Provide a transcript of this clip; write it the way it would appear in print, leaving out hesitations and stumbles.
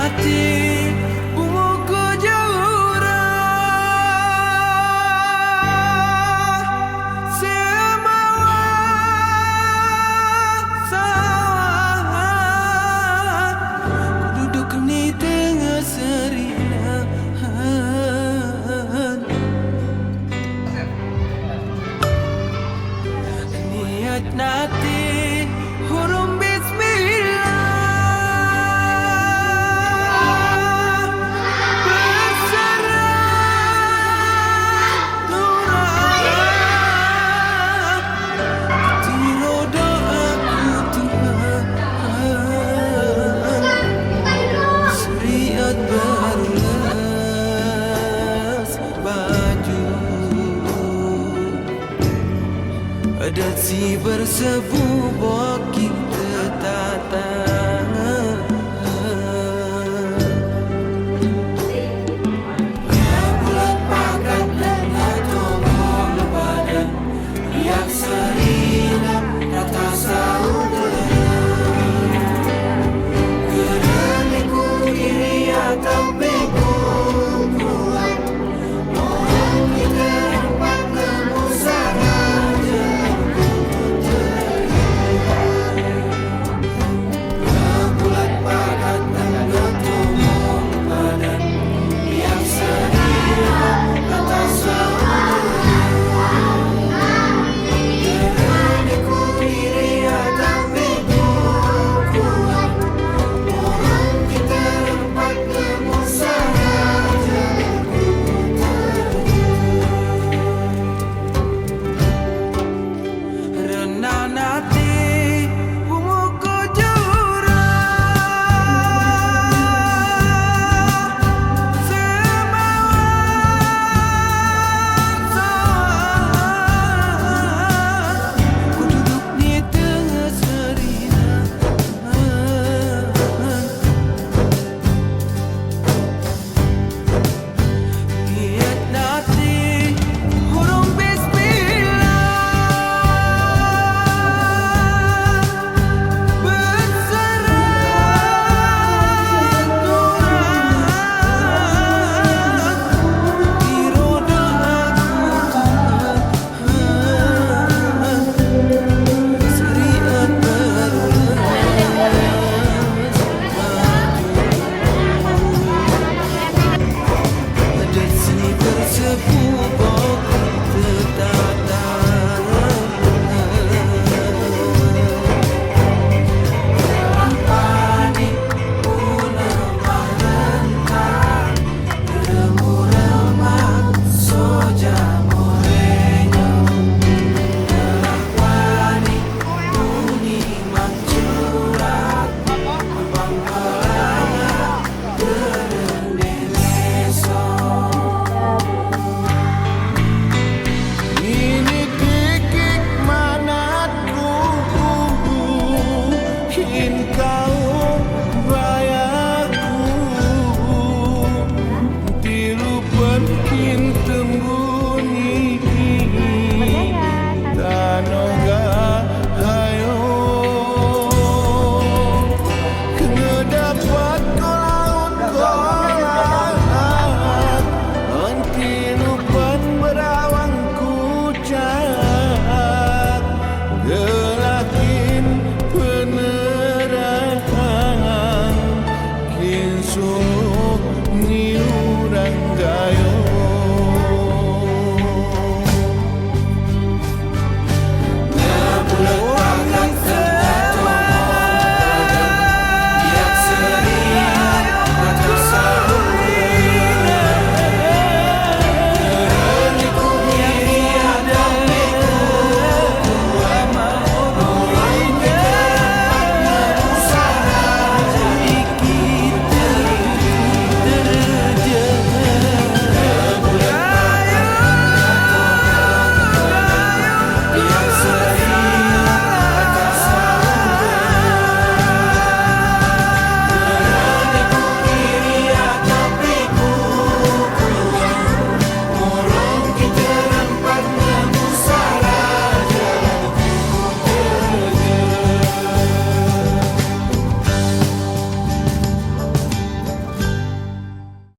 nanti umuku jurang semawa ku duduk di tengah serinahan niat nanti huruf bismillah berserah nurah tiro doaku Tuhan syariat barulas baju adat si bersebu bahwa kita tatang bulat pakat dengan tomong badan riak serina rata saudara geraniku kiri atau bekuk kuat mohon kita dapat kemusara bulat pakat dengan tomong badan riak serina rata saudara geraniku kiri atau bekuk kuat mohon kita dapat kemusara rendah nanti umuku jurang semawa ku duduk di tengah serinahan niat nanti huruf bismillah berserah nurah tiro doaku Tuhan syariat barulas adat si bersebu bahwa kita tatang panik ulemah rentang remuk-remak soja morenya panik muni mancurat pangkalanya terendeleso ini kikik manatku hinka